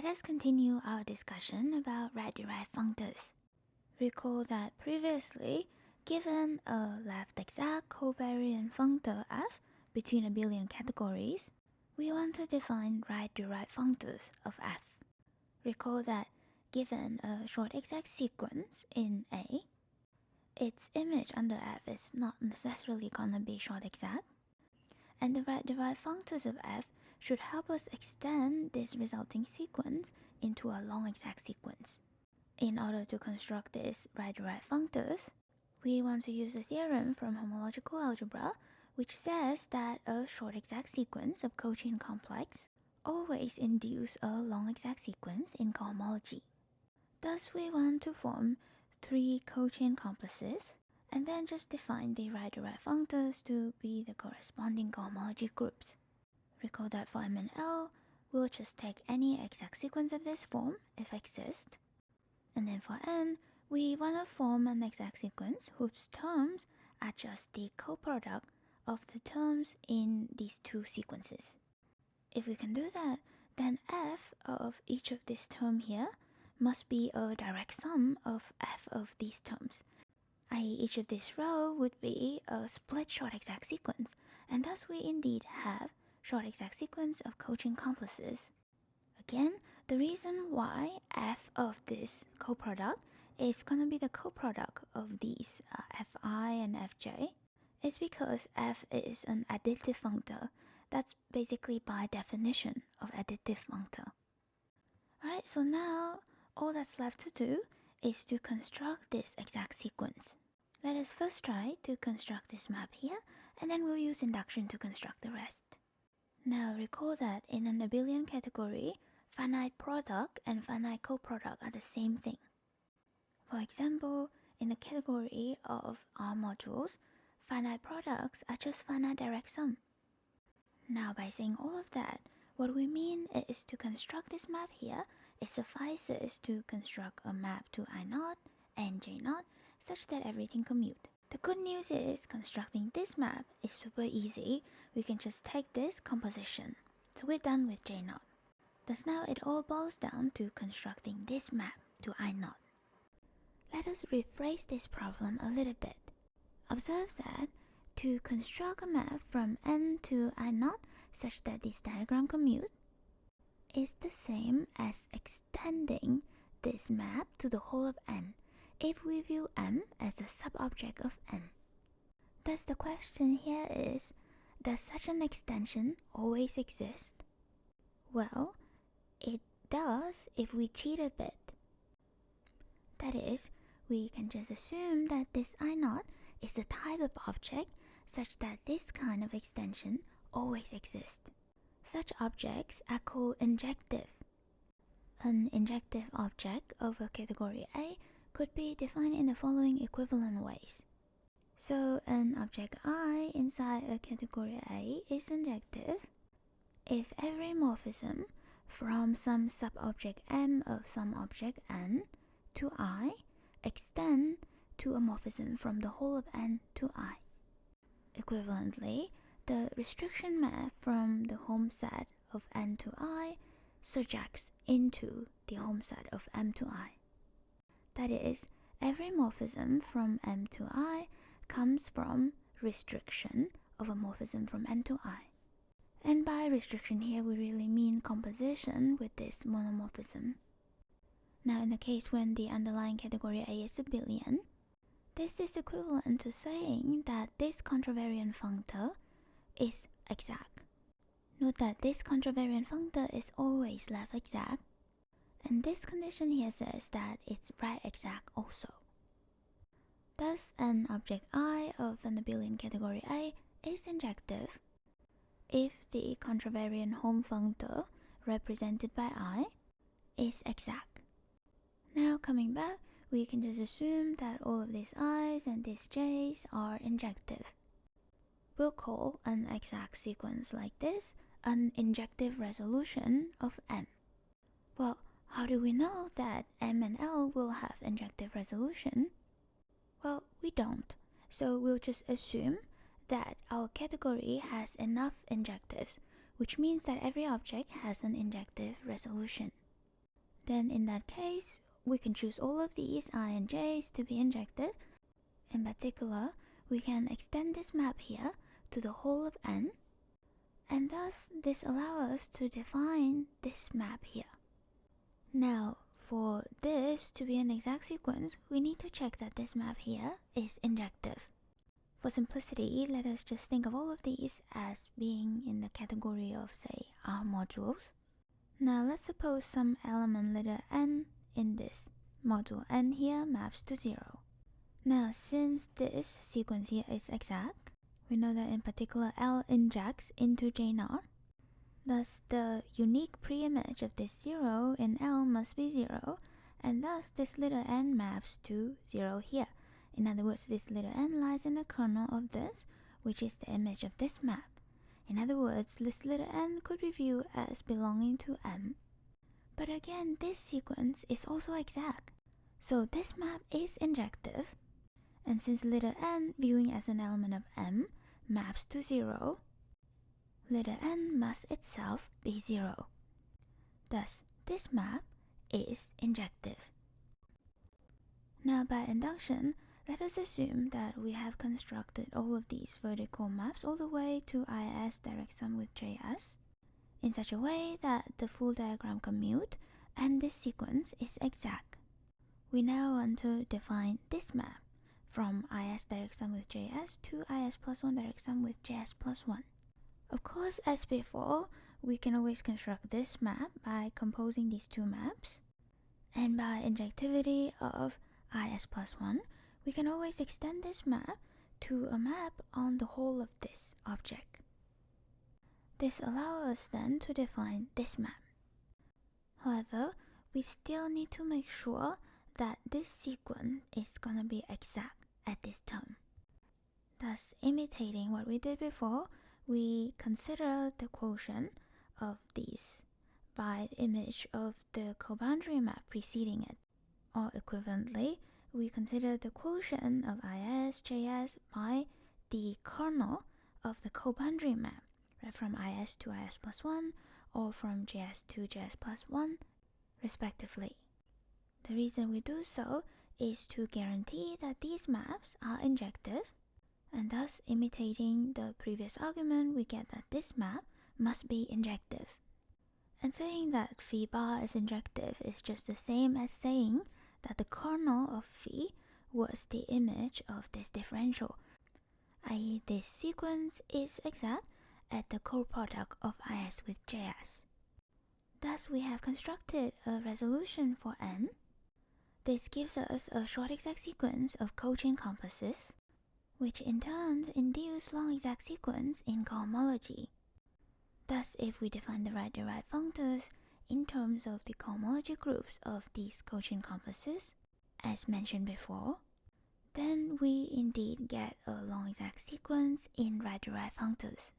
Let us continue our discussion about right-derived functors. Recall that previously, given a left-exact covariant functor f between a billion categories, we want to define right-derived functors of f. Recall that given a short exact sequence in A, its image under f is not necessarily gonna be short exact, and the right-derived functors of f should help us extend this resulting sequence into a long exact sequence. In order to construct these right-derived functors, we want to use a theorem from homological algebra which says that a short exact sequence of cochain complex always induce a long exact sequence in cohomology. Thus, we want to form 3 cochain complexes and then just define the right-derived functors to be the corresponding cohomology groups. Recall that for M and L, we'll just take any exact sequence of this form if exists. And then for N, we want to form an exact sequence whose terms are just the coproduct of the terms in these 2 sequences. If we can do that, then f of each of these terms here must be a direct sum of f of these terms, i.e. each of this row would be a split short exact sequence, and thus we indeed have short exact sequence of cochain complexes. Again, the reason why f of this coproduct is gonna be the coproduct of these fi and fj is because f is an additive functor. That's basically by definition of additive functor. Alright, so now all that's left to do is to construct this exact sequence. Let us first try to construct this map here, and then we'll use induction to construct the rest. Now recall that in an abelian category, finite product and finite coproduct are the same thing. For example, in the category of R modules, finite products are just finite direct sum. Now by saying all of that, what we mean is to construct this map here, it suffices to construct a map to I0 and J0 such that everything commute. The good news is constructing this map is super easy. We can just take this composition. So we're done with J0. Thus now it all boils down to constructing this map to I0. Let us rephrase this problem a little bit. Observe that to construct a map from N to I0 such that this diagram commute is the same as extending this map to the whole of N if we view M as a subobject of N. Thus the question here is, does such an extension always exist? Well, it does if we cheat a bit. That is, we can just assume that this I0 is the type of object such that this kind of extension always exists. Such objects are called injective. An injective object of a category A could be defined in the following equivalent ways. So an object I inside a category A is injective if every morphism from some subobject M of some object N to I extend to a morphism from the whole of N to I. Equivalently, the restriction map from the home set of N to I surjects into the home set of M to I. That is, every morphism from M to I comes from restriction of a morphism from N to I. And by restriction here we really mean composition with this monomorphism. Now in the case when the underlying category A is a billion, this is equivalent to saying that this contravariant functor is exact. Note that this contravariant functor is always left exact, and this condition here says that it's right exact also. Thus, an object I of an abelian category A is injective if the contravariant home functor represented by I is exact. Now coming back, we can just assume that all of these i's and these j's are injective. We'll call an exact sequence like this an injective resolution of M. Well, how do we know that M and L will have injective resolution? Well, we don't. So we'll just assume that our category has enough injectives, which means that every object has an injective resolution. then in that case, we can choose all of these I and j's to be injective. In particular, we can extend this map here to the whole of n, and thus this allows us to define this map here. Now, for this to be an exact sequence, we need to check that this map here is injective. For simplicity, let us just think of all of these as being in the category of, say, R modules. Now let's suppose some element letter n in this module n here maps to 0. Now since this sequence here is exact, we know that in particular L injects into J0. Thus the unique preimage of this 0 in L must be 0, and thus this letter n maps to 0 here. In other words, this letter n lies in the kernel of this, which is the image of this map. In other words, this letter n could be viewed as belonging to M. But again, this sequence is also exact. So this map is injective, and since letter n viewing as an element of M maps to 0, letter n must itself be 0. Thus, this map is injective. Now by induction, let us assume that we have constructed all of these vertical maps all the way to IS direct sum with JS in such a way that the full diagram commute and this sequence is exact. We now want to define this map from IS direct sum with JS to IS plus 1 direct sum with JS plus 1. Of course, as before, we can always construct this map by composing these two maps, and by injectivity of IS plus 1, we can always extend this map to a map on the whole of this object. This allows us then to define this map. However, we still need to make sure that this sequence is gonna be exact at this term. Thus, imitating what we did before, we consider the quotient of these by the image of the coboundary map preceding it. Or equivalently, we consider the quotient of IS, JS by the kernel of the coboundary map, right, from IS to IS plus 1 or from JS to JS plus 1 respectively. The reason we do so is to guarantee that these maps are injective, and thus imitating the previous argument, we get that this map must be injective. And saying that phi bar is injective is just the same as saying that the kernel of phi was the image of this differential, i.e. this sequence is exact at the coproduct of IS with JS. Thus we have constructed a resolution for n. This gives us a short exact sequence of cochain compasses, which in turn induce long exact sequence in cohomology. Thus, if we define the right derived functors in terms of the cohomology groups of these cochain compasses, as mentioned before, then we indeed get a long exact sequence in right derived functors.